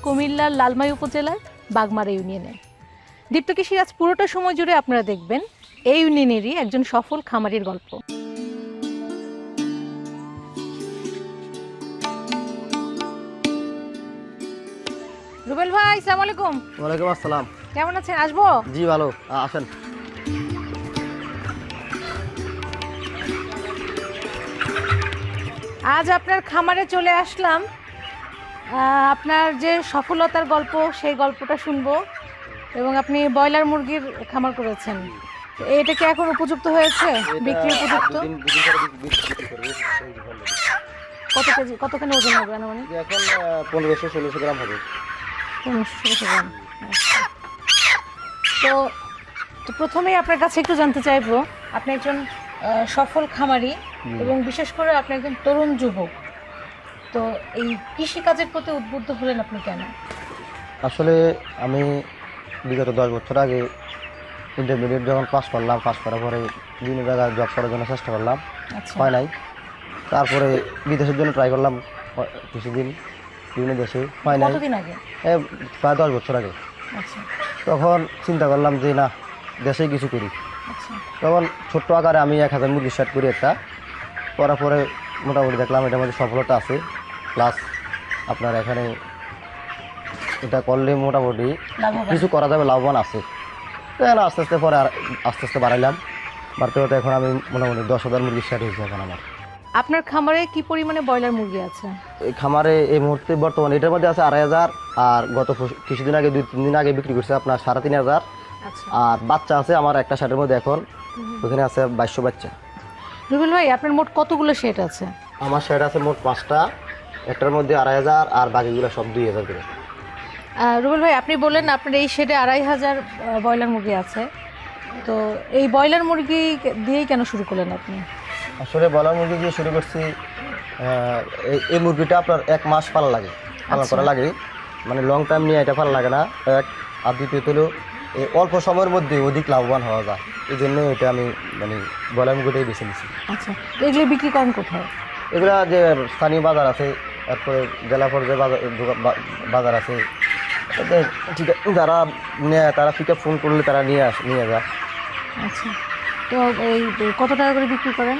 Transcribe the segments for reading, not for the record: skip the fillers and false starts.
কুমিল্লার লালমাই উপজেলার বাগমারা ইউনিয়নে। দীপ্ত কৃষি আজ পুরোটা সময় জুড়ে আপনারা দেখবেন এই ইউনিয়নেরই একজন সফল খামারির গল্প। রুবেল ভাই, আসসালামু আলাইকুম। ওয়ালাইকুম আসসালাম। কেমন আছেন? আসবো? জি ভালো, আসেন। আজ আপনার খামারে চলে আসলাম, আপনার যে সফলতার গল্প সেই গল্পটা শুনবো। এবং আপনি ব্রয়লার মুরগির খামার করেছেন, এটা কি এখন উপযুক্ত হয়েছে, বিক্রি উপযুক্ত? কত কেজি, কতখানি ওজন হবে মানে? এখন 1500-1600 গ্রাম হবে। 1500 গ্রাম। তো তো প্রথমেই আপনার কাছে একটু জানতে চাইবো, আপনি একজন সফল খামারি এবং বিশেষ করে আপনি একজন তরুণ যুবক, তো এই কৃষিকাজের প্রতি উদ্বুদ্ধ হলেন আপনি কেন? আসলে আমি বিগত 10 বছর আগে ইন্টারমিডিয়েট যখন পাস করলাম, পাস করার পরে বিভিন্ন জায়গায় জব করার জন্য চেষ্টা করলাম, হয় নাই। তারপরে বিদেশের জন্য ট্রাই করলাম কিছুদিন, বিভিন্ন দেশে, হয় নাই। কতদিন আগে? প্রায় 10 বছর আগে। আচ্ছা। তখন চিন্তা করলাম যে না, দেশেই কিছু করি। আচ্ছা। তখন ছোট্ট আকারে আমি 1000 মুরগি সেট করি একটা, করার পরে মোটামুটি দেখলাম এটার মধ্যে সফলতা আছে, প্লাস আপনার এখানে এটা করলে মোটামুটি কিছু করা যাবে, লাভবান আছে। তো এখন আস্তে আস্তে পরে আস্তে আস্তে বাড়াইলাম, বাড়তে বাড়তে এখন আমি মোটামুটি 10,000 মুরগি সেট হয়েছে এখন আমার। আপনার খামারে কি পরিমাণে ব্রয়লার মুরগি আছে? এই খামারে এই মুহূর্তে বর্তমানে এটার মধ্যে আছে 2,500, আর গত কিছুদিন আগে 2-3 দিন আগে বিক্রি করছে আপনার 3,500। আচ্ছা। আর বাচ্চা আছে আমার একটা সেটের মধ্যে এখন, ওখানে আছে 2200 বাচ্চা। রুবেল ভাই, আপনার মোট কতগুলো শেড আছে? আমার সেট আছে মোট 5টা, একটার মধ্যে 2,500 আর বাকিগুলো সব 2,000 করে। রুবেল ভাই, আপনি বললেন আপনার এই শেডে 2,500 ব্রয়লার মুরগি আছে, তো এই ব্রয়লার মুরগি দিয়েই কেন শুরু করলেন আপনি? আসলে ব্রয়লার মুরগি দিয়ে শুরু করছি, এই মুরগিটা আপনার 1 মাস পালা লাগে, পালন করা লাগে, মানে লং টাইম নিয়ে এটা পালা লাগে না। আর দ্বিতীয়ত হলো এই অল্প সময়ের মধ্যে অধিক লাভবান হওয়া যায়, এই জন্য এটা আমি মানে ব্রয়লার মুরগিটাই বেছে নিচ্ছি। আচ্ছা, তো এগুলো বিক্রি করেন কোথায়? এগুলা যে স্থানীয় বাজার আছে, তারপরে জেলা পর্যায়ে বাজার আছে, ঠিক আছে, যারা নেয় তারা পিক আপ ফোন করলে তারা নিয়ে যায়। আচ্ছা, তো এই কত টাকা করে বিক্রি করেন?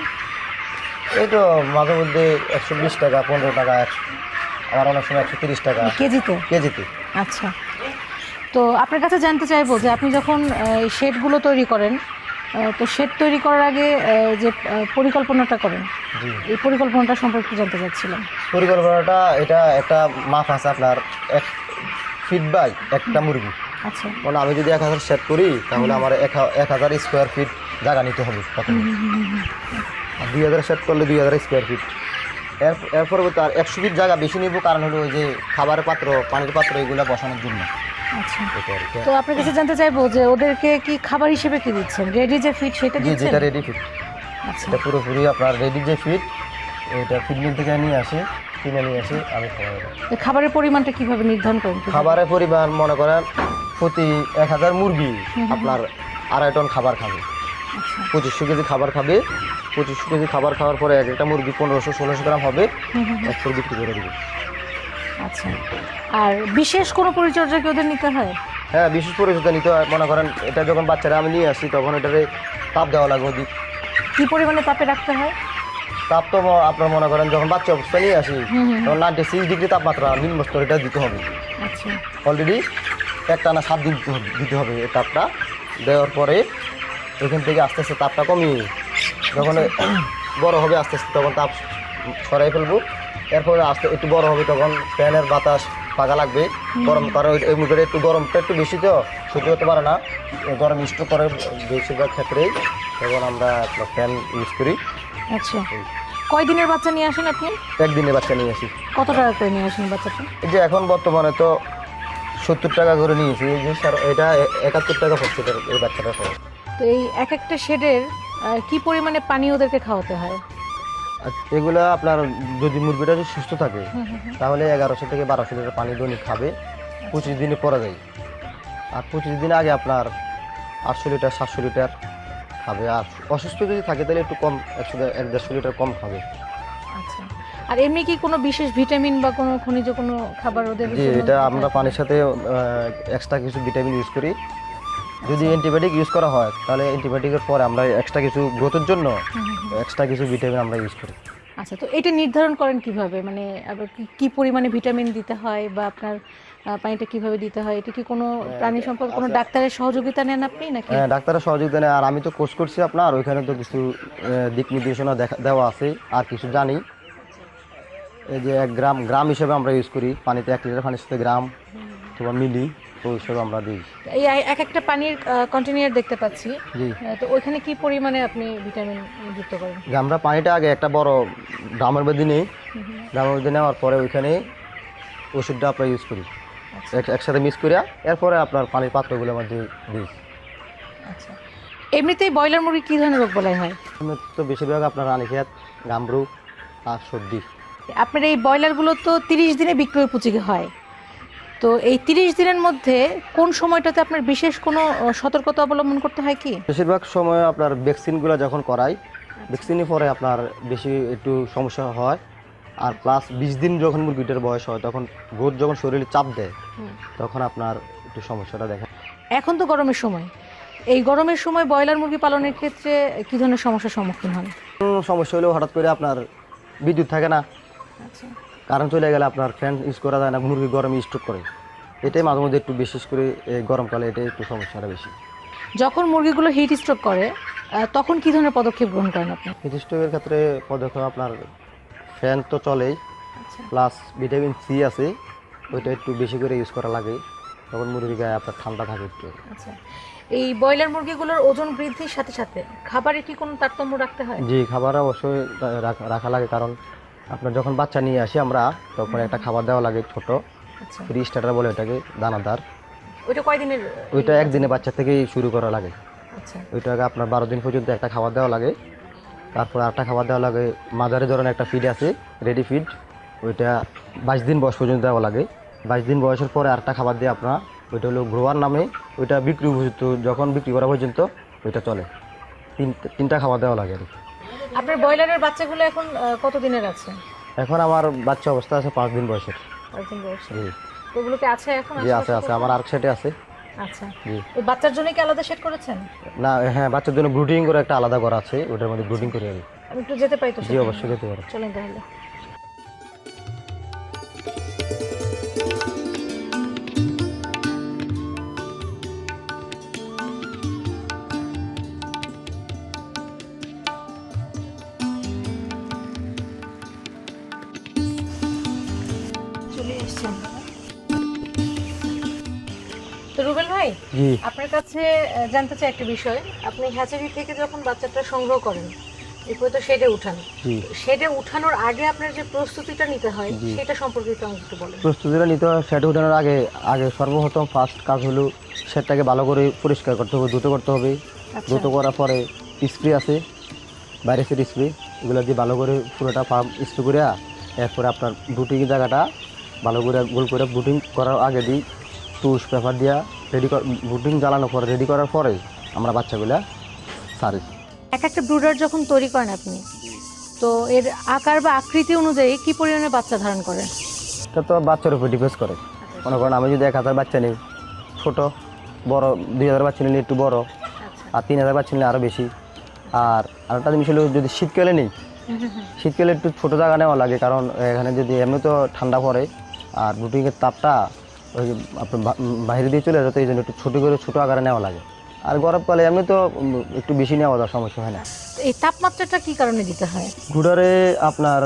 এই তো মাঝে মধ্যে 120 টাকা, 15 টাকা, আমার অনেক সময় 130 টাকা কেজিতে। কেজিতে। আচ্ছা, তো আপনার কাছে জানতে চাইবো যে আপনি যখন এই শেডগুলো তৈরি করেন, তো শেড তৈরি করার আগে যে পরিকল্পনাটা করেন, এই পরিকল্পনাটা সম্পর্কে জানতে চাচ্ছিলাম। পরিকল্পনাটা এটা একটা মাপ আছে আপনার 1 ফিট বাই একটা মুরগি। আচ্ছা, মানে আমি যদি 1000 সেট করি তাহলে আমার 1000 স্কোয়ার ফিট জায়গা নিতে হবে প্রথমে, আর 2000 সেট করলে 2000 স্কোয়ার ফিট। এরপর আর 100 ফিট জায়গা বেশি নিব, কারণ হলো ওই যে খাবারের পাত্র, পানির পাত্র এগুলো বসানোর জন্য। আচ্ছা, তো আপনার কাছে জানতে চাইবো যে ওদেরকে কি খাবার হিসেবে কি দিচ্ছেন? রেডি যে ফিড সেটা দিচ্ছেন? যেটা রেডি ফিড। আচ্ছা, এটা পুরোপুরি আপনার রেডি যে ফিড, এটা ফিড মিল থেকে কিনে নিয়ে আসি আমি খাওয়াই। খাবারের পরিমাণটা কিভাবে নির্ধারণ করেন? খাবারের পরিমাণ মনে করেন প্রতি 1000 মুরগি আপনার 2.5 টন খাবার খাবে। 2500 কেজি খাবার খাবে। 2500 কেজি খাবার খাওয়ার পরে একটা মুরগি 1500-1600 গ্রাম হবে, একশো বিক্রি করে দেবে। আচ্ছা, আর বিশেষ কোনো পরিচর্যা কি ওদের নিতে হয়? হ্যাঁ, বিশেষ পরিচর্যা নিতে হয়। মনে করেন এটা যখন বাচ্চারা আমি নিয়ে আসি তখন এটারে তাপ দেওয়া লাগবে অধিক। কী পরিমাণে তাপে রাখতে হয়? তাপ তো আপনার মনে করেন যখন বাচ্চা অবস্থা নিয়ে আসি তখন 96 ডিগ্রি তাপমাত্রা নিম্ন স্তরে এটা দিতে হবে। আচ্ছা, অলরেডি একটানা 7 দিন দিতে হবে এই তাপটা। দেওয়ার পরে এখান থেকে আস্তে আস্তে তাপটা কমিয়ে যখন বড় হবে আস্তে আস্তে তখন তাপ সরাই ফেলবো। এরপরে আস্তে একটু বড় হবে তখন ফ্যানের বাতাস পাকা লাগবে, গরম, কারণ এই মুখে একটু গরমটা একটু বেশি তো সহ্য করতে পারে না, গরম ইউজ করে বেশিরভাগ ক্ষেত্রেই তখন আমরা ফ্যান ইউজ করি। আচ্ছা, কয় দিনের বাচ্চা নিয়ে আসেন আপনি? 1 দিনের বাচ্চা নিয়ে আসি। কত টাকা করে নিয়ে আসেন বাচ্চাটা? এই যে এখন বর্তমানে তো 70 টাকা করে নিয়েছি, এই যে এটা 71 টাকা পড়ছে এই বাচ্চাটা সহ। তো এই এক একটা শেডের কি পরিমাণে পানি ওদেরকে খাওয়াতে হয়? এগুলা আপনার যদি মুরগিটা যদি সুস্থ থাকে তাহলে 1100 থেকে 1200 লিটার পানি দৈনিক খাবে, 25 দিনে পরে যায়। আর 25 দিন আগে আপনার 800 লিটার 700 লিটার খাবে। আর অসুস্থ যদি থাকে তাহলে একটু কম, 100-150 লিটার কম খাবে। আচ্ছা, আর এমনি কি কোনো বিশেষ ভিটামিন বা কোনো খনিজ কোনো খাবার ওদের জি, জন্য এটা দিতে আমরা হয়? পানির সাথে এক্সট্রা কিছু ভিটামিন ইউজ করি। যদি অ্যান্টিবায়োটিক ইউজ করা হয় তাহলে অ্যান্টিবায়োটিকের পরে আমরা এক্সট্রা কিছু গ্রোথের জন্য এক্সট্রা কিছু ভিটামিন আমরা ইউজ করি। আচ্ছা, তো এটা নির্ধারণ করেন কিভাবে, মানে আবার কি পরিমাণে ভিটামিন দিতে হয় বা আপনার পানিটা কিভাবে দিতে হয়, এটা কি কোনো প্রাণী সম্পদ কোনো ডাক্তারের সহযোগিতা নেন আপনি নাকি? ডাক্তারের সহযোগিতা নেয়, আর আমি তো কোর্স করছি আপনার, ওইখানে তো কিছু দিক নির্দেশনা দেওয়া আছে আর কিছু জানি। এই যে 1 গ্রাম গ্রাম হিসেবে আমরা ইউজ করি পানিতে, 1 লিটার পানির সাথে গ্রাম অথবা মিলি, তো হিসেবে আমরা দিই। এই এক একটা পানির কন্টেনার দেখতে পাচ্ছি, জি, তো ওইখানে কি পরিমাণে আপনি ভিটামিন যুক্ত করেন? যে আমরা পানিটা আগে একটা বড় ড্রামের মধ্যে নিই, ড্রামের মধ্যে নেওয়ার পরে ওইখানে ওষুধটা আমরা ইউজ করি, একসাথে মিক্স করিয়া এরপরে আপনার পানির পাত্রগুলোর মধ্যে দিই। আচ্ছা, এমনিতেই ব্রয়লার মুরগি কী ধরনের রোগ বলাই হয়? তো বেশিরভাগ আপনার রানীক্ষেত, গামরু আর সর্দি। আপনার এই ব্রয়লারগুলো তো 30 দিনে বিক্রয় উপযোগী হয়, তো এই 30 দিনের মধ্যে কোন সময়টাতে আপনার বিশেষ কোনো সতর্কতা অবলম্বন করতে হয় কি? বেশিরভাগ সময় আপনার ভ্যাকসিনগুলো যখন করাই, ভ্যাকসিনের পরে আপনার বেশি একটু সমস্যা হয়। আর প্লাস 20 দিন যখন মুরগিটার বয়স হয় তখন গ্রোথ যখন শরীরে চাপ দেয় তখন আপনার একটু সমস্যাটা দেখা। এখন তো গরমের সময়, এই গরমের সময় ব্রয়লার মুরগি পালনের ক্ষেত্রে কী ধরনের সমস্যার সম্মুখীন হন? সমস্যা হলেও হঠাৎ করে আপনার বিদ্যুৎ থাকে না, আচ্ছা, কারেন্ট চলে গেলে আপনার ফ্যান ইউজ করা যায় না, মুরগি গরমে স্ট্রোক করে। এটাই মাঝে মধ্যে একটু বিশেষ করে এই গরমকালে এটাই একটু সমস্যাটা বেশি। যখন মুরগিগুলো হিট স্ট্রোক করে তখন কী ধরনের পদক্ষেপ গ্রহণ করেন আপনি? স্ট্রোকের ক্ষেত্রে পদক্ষেপ আপনার ফ্যান তো চলেই, আচ্ছা, প্লাস ভিটামিন সি আছে, ওইটা একটু বেশি করে ইউজ করা লাগে, তখন মুরগির গায়ে আপনার ঠান্ডা থাকে একটু। আচ্ছা, এই ব্রয়লার মুরগিগুলোর ওজন বৃদ্ধির সাথে সাথে খাবারে কি কোনো তারতম্য রাখতে হয়? জি, খাবার অবশ্যই রাখা লাগে, কারণ আপনার যখন বাচ্চা নিয়ে আসি আমরা তখন একটা খাবার দেওয়া লাগে ছোট, আচ্ছা, ফ্রি স্টার্টার বলে এটাকে, দানাদার। ওইটা কয়দিনের? ওইটা একদিনে বাচ্চা থেকেই শুরু করা লাগে। আচ্ছা, ওইটাকে আপনার 12 দিন পর্যন্ত একটা খাবার দেওয়া লাগে, তারপর আরেকটা খাবার দেওয়া লাগে মাদারের ধরনের একটা ফিড আছে, রেডি ফিড, ওইটা 22 দিন বয়স পর্যন্ত দেওয়া লাগে। 22 দিন বয়সের পরে আরেকটা খাবার দিয়ে আপনার, ওইটা হলো গ্রোয়ার নামে, ওইটা বিক্রি পর্যন্ত, যখন বিক্রি করা পর্যন্ত ওইটা চলে, তিনটা খাবার দেওয়া লাগে আর কি। আপনার ব্রয়লারের বাচ্চাগুলো এখন কত দিনের আছে? এখন আমার বাচ্চা অবস্থা আছে 5 দিন বয়সের। 5 দিন বয়সে? জি, তো ওগুলো কি আছে এখন? জি আছে আছে, আমার আরেক সেটে আছে। আচ্ছা, জি, ওই বাচ্চার জন্য কি আলাদা সেট করেছেন? না হ্যাঁ, বাচ্চার জন্য ব্রুডিং করে একটা আলাদা করা আছে, ওটার মধ্যে ব্রুডিং করি আমি। আমি একটু যেতে পারি তো? জি সেখানে? অবশ্যই যেতে পারো। চলেন তাহলে। চলে এসছেন। তো রুবেল ভাই, জি, আপনার কাছে জানতে চাই একটা বিষয়। আপনি হ্যাচারি থেকে যখন বাচ্চাটা সংগ্রহ করেন, এরপরে তো শেডে উঠান, জি। শেডে উঠানোর আগে আপনার যে প্রস্তুতিটা নিতে হয় জি। সেটা সম্পর্কে একটু আমাকে একটু বলেন। প্রস্তুতিটা নিতে হয় সেট উঠানোর আগে, সর্বপ্রথম ফার্স্ট কাজ হলো সেটটাকে ভালো করে পরিষ্কার করতে হবে, দ্রুত করতে হবে। আচ্ছা, দ্রুত করার পরে স্প্রে আছে, ভাইরাসের স্প্রে, এগুলো দিয়ে ভালো করে পুরোটা ফার্ম স্প্রে করে, এরপরে আপনার ব্রুটিং জায়গাটা ভালো করে গোল করে ব্রুটিং করার আগে দিই টুস পেপার দিয়া রেডি, ব্রুটিং জ্বালানোর পরে রেডি করার পরে আমরা বাচ্চাগুলা সারি। এক একটা ব্রুডার যখন তৈরি করেন আপনি, তো এর আকার বা আকৃতি অনুযায়ী কি পরিমাণে বাচ্চা ধারণ করে? এটা তো বাচ্চার উপর ডিপেন্ড করে। মনে করেন আমি যদি 1000 বাচ্চা নিই, ছোটো বড় 2000 বাচ্চা নিলে একটু বড়, আর 3000 বাচ্চা নিলে আরও বেশি। আর আরেকটা জিনিস হলো যদি শীতকালে নিই, শীতকালে একটু ছোটো জায়গা নেওয়া লাগে, কারণ এখানে যদি এমনি তো ঠান্ডা পড়ে আর বুটিংয়ের তাপটা ওই যে আপনার বাইরে দিয়ে চলে যেত, এই জন্য একটু ছোটো করে ছোটো আকারে নেওয়া লাগে। আর গরমকালে এমনি তো একটু বেশি নেওয়া যায়, সমস্যা হয় না। এই তাপমাত্রাটা কি কারণে দিতে হয়? ঘুডারে আপনার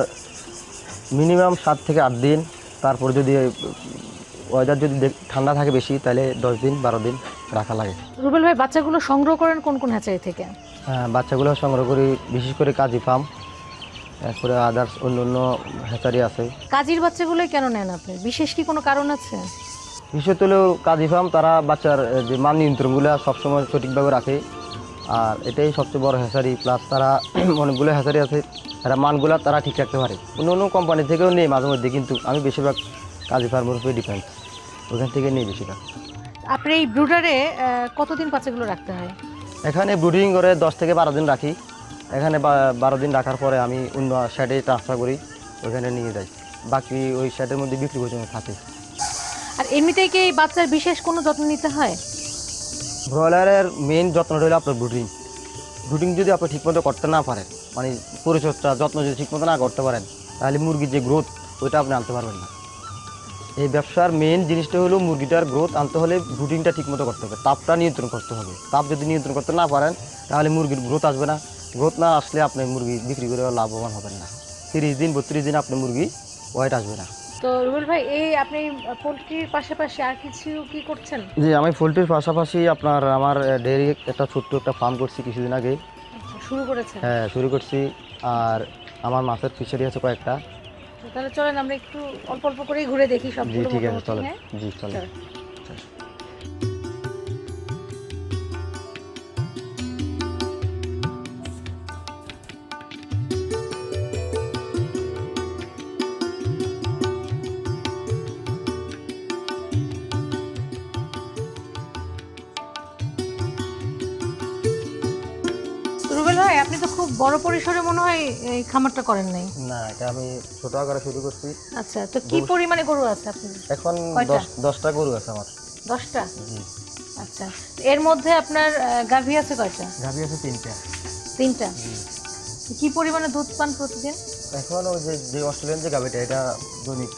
মিনিমাম 7 থেকে 8 দিন, তারপর যদি ওয়েদার যদি ঠান্ডা থাকে বেশি তাহলে 10 দিন 12 দিন রাখা লাগে। রুবেল ভাই, বাচ্চাগুলো সংগ্রহ করেন কোন কোন হ্যাচারি থেকে? হ্যাঁ, বাচ্চাগুলো সংগ্রহ করি বিশেষ করে কাজী ফার্ম, এরপরে আদার্স অন্য অন্য হ্যাচারি আছে। কাজীর বাচ্চাগুলোই কেন নেন আপনি? বিশেষ কি কোনো কারণ আছে? বিশেষ হলো কাজী ফার্ম, তারা বাচ্চার যে মান নিয়ন্ত্রণগুলো সবসময় সঠিকভাবে রাখে, আর এটাই সবচেয়ে বড় হ্যাচারি। প্লাস তারা অনেকগুলো হ্যাচারি আছে, তারা মানগুলো তারা ঠিক রাখতে পারে। অন্য অন্য কোম্পানি থেকেও নেই মাঝে মধ্যে, কিন্তু আমি বেশিরভাগ কাজী ফার্মের উপরে ডিপেন্ড, ওখান থেকে নেই বেশিরভাগ। আপনি এই ব্রুডারে কতদিন বাচ্চাগুলো রাখতে হয়? এখানে ব্রুডিং করে 10 থেকে 12 দিন রাখি। এখানে 12 দিন রাখার পরে আমি অন্য সাইডে ট্রান্সফার করি, ওখানে নিয়ে যাই, বাকি ওই সাইডের মধ্যে বিক্রি পর্যন্ত থাকে। আর এমনিতেই কি এই বাচ্চার বিশেষ কোনো যত্ন নিতে হয়? ব্রয়লারের মেইন যত্নটা হলো আপনার ব্রুডিং। ব্রুডিং যদি আপনি ঠিকমতো করতে না পারেন, মানে পরিচর্যা যত্ন যদি ঠিকমতো না করতে পারেন, তাহলে মুরগির যে গ্রোথ ওইটা আপনি আনতে পারবেন না। এই ব্যবসার মেইন জিনিসটা হলো মুরগিটার গ্রোথ আনতে হলে ব্রুডিংটা ঠিকমতো করতে হবে, তাপটা নিয়ন্ত্রণ করতে হবে। তাপ যদি নিয়ন্ত্রণ করতে না পারেন তাহলে মুরগির গ্রোথ আসবে না। গ্রোথ না আসলে আপনি মুরগি বিক্রি করে লাভবান হবেন না। 30 দিন 32 দিন আপনি মুরগি ওয়েট আসবে না। তো রুবেল ভাই, এই আপনি পোলট্রির পাশাপাশি আর কিছু কি করছেন? জি, আমি পোলট্রির পাশাপাশি আপনার আমার ডেয়ারি একটা ছোট্ট একটা ফার্ম করছি কিছুদিন আগে। আচ্ছা, শুরু করেছেন? হ্যাঁ, শুরু করছি। আর আমার মাছের ফিশারি আছে কয়েকটা। তো তাহলে চলেন আমরা একটু অল্প অল্প করেই ঘুরে দেখি জি সবগুলো। ঠিক আছে, মোটামুটি, চলেন। হ্যাঁ? জি চলেন। চলেন। তো রুবেল ভাই, আপনি তো খুব বড় পরিসরে মনে হয় এই খামারটা করেন নাই। না, এটা আমি ছোট আকারে শুরু করছি। আচ্ছা, তো কি পরিমাণে গরু আছে আপনার? এখন কয়টা? 10টা গরু আছে আমার। 10টা? জি। আচ্ছা, এর মধ্যে আপনার গাভী আছে কয়টা? গাভী আছে 3টা। 3টা? কি পরিমাণে দুধ পান প্রতিদিন? এখন ওই যে অস্ট্রেলিয়ান যে গাভীটা, এটা দৈনিক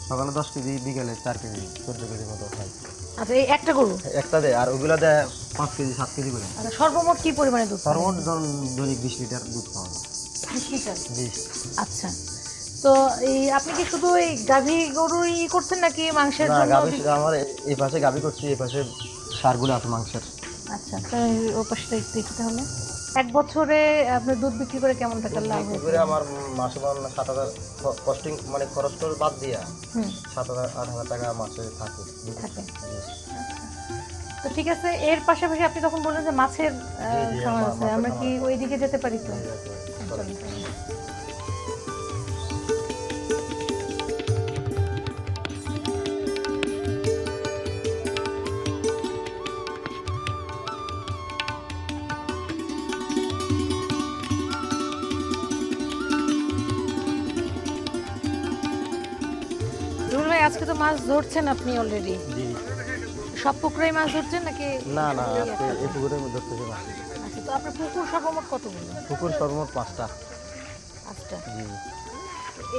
সকালে 10 কেজি, বিকেলে 4 কেজি, 14 কেজি মতো খায়। আচ্ছা, এই একটা গরু? একটা দেয়, আর ওগুলা দেয় 5 কেজি 7 কেজি করে। আচ্ছা, সর্বমোট কি পরিমাণে দুধ পান? সর্বমোট ধরুন দৈনিক 20 লিটার দুধ পাওয়া যায়। 20 লিটার? জি। আচ্ছা, তো এই আপনি কি শুধু এই গাভী গরুই করছেন নাকি মাংসের না, জন্য? গাভী আমার এই পাশে গাভী করছি, এই পাশে সারগুলো আছে মাংসের। আচ্ছা, তো ও পাশটা একটু দেখি তাহলে। এক বছরে আপনার দুধ বিক্রি করে কেমন টাকা লাভ বিক্রি হয়েছে? করে আমার মাসে 7,000 কস্টিং, মানে খরচ টরচ বাদ দিয়া হুম, 7,000-8,000 টাকা মাসে থাকে। থাকে। জি। তো ঠিক আছে, এর পাশাপাশি আপনি তখন বললেন যে মাছের জি, খামার আমার আছে, মাছের আমরা খামার কি ওই দিকে যেতে পারি? তো চলেন। চলুন, চলুন। রুবেল ভাই, আজকে তো মাছ ধরছেন আপনি অলরেডি। জি। সব পুকুরেই মাছ ধরছেন নাকি? না না, আজকে এই পুকুরের মধ্যে ধরতেছে মাছ। আচ্ছা, তো আপনার পুকুর সর্বমোট কতগুলো? পুকুর সর্বমোট 5টা। আচ্ছা, জি।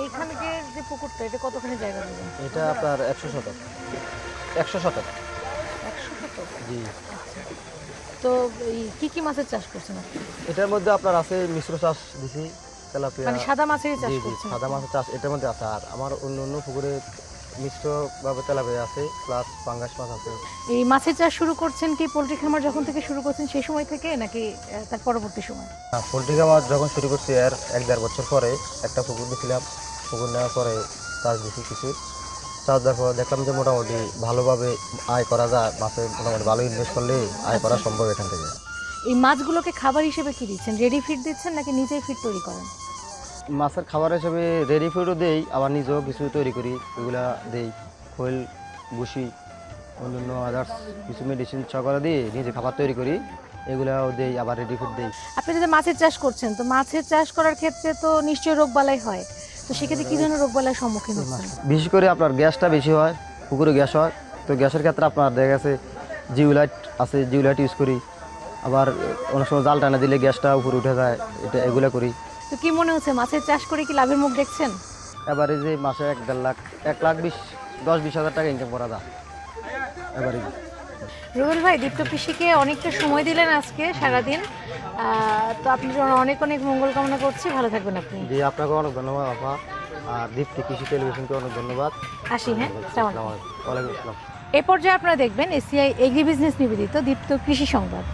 এইখানে যে পুকুরটা, এটা কতখানি জায়গা দেবেন? এটা আপনার 100 শতক। 100 শতক। 100 শতক? জি। আচ্ছা, তো এই কি কি মাছের চাষ করছেন আপনি? এটার মধ্যে আপনার আছে মিশ্র চাষ দিছি, তেলাপিয়া। মানে সাদা মাছেরই চাষ জি জি, করছেন? সাদা মাছের চাষ এটার মধ্যে আছে। আর আমার অন্য অন্য পুকুরে মিশ্রভাবে তেলাপিয়া আছে, প্লাস পাঙ্গাস মাছ আছে। এই মাছের চাষ শুরু করছেন কি পোলট্রি খামার যখন থেকে শুরু করছেন সেই সময় থেকে, নাকি তার পরবর্তী সময়? পোলট্রি খামার যখন শুরু করছি এর 1-1.5 বছর পরে একটা পুকুর দিয়েছিলাম। পুকুর নেওয়ার পরে চাষ দিছি কিছু। চাষ দেওয়ার পর দেখলাম যে মোটামুটি ভালোভাবে আয় করা যায়, মাছে মোটামুটি ভালো ইনভেস্ট করলে আয় করা সম্ভব এখান থেকে। এই মাছগুলোকে খাবার হিসেবে কি দিচ্ছেন? রেডি ফিড দিচ্ছেন নাকি নিজেই ফিড তৈরি করেন? মাছের খাবার হিসেবে রেডি ফুডও দেই, আবার নিজেও কিছু তৈরি করি, ওইগুলা দেই। খোল, ভুসি, অন্যান্য আদার্স কিছু মেডিসিন করে দিয়ে নিজে খাবার তৈরি করি, এগুলাও দেই, আবার রেডি ফুড দেই। আপনি যদি মাছের চাষ করছেন, তো মাছের চাষ করার ক্ষেত্রে তো নিশ্চয়ই রোগবালাই হয়, তো সেক্ষেত্রে কি ধরনের রোগবালাইয়ের সম্মুখীন হচ্ছেন? বিশেষ করে আপনার গ্যাসটা বেশি হয়, পুকুরে গ্যাস হয়। তো গ্যাসের ক্ষেত্রে আপনার দেখা গেছে জিউলাইট আছে, জিউলাইট ইউজ করি। আবার অনেক সময় জাল টানা দিলে গ্যাসটা উপরে উঠে যায়, এটা এগুলো করি। তো কি মনে হচ্ছে, মাছের চাষ করে কি লাভের মুখ দেখছেন? এবারে যে মাসে 1-1.5 লাখ, 10-20 হাজার টাকা ইনকাম করা যায় এবারে। রুবেল ভাই, দীপ্ত কৃষিকে অনেকটা সময় দিলেন আজকে সারাদিন, তো আপনার জন্য অনেক অনেক মঙ্গল কামনা করছি। ভালো থাকবেন আপনি। জি, আপনাকে অনেক ধন্যবাদ আপা। আর দীপ্তি কৃষি টেলিভিশনকে অনেক ধন্যবাদ। আসি, হ্যাঁ? আসসালামু আলাইকুম। ওয়ালাইকুম আসসালাম। এ পর্যায়ে আপনারা দেখবেন এসিআই এগ্রি বিজনেস নিবেদিত দীপ্ত কৃষি সংবাদ।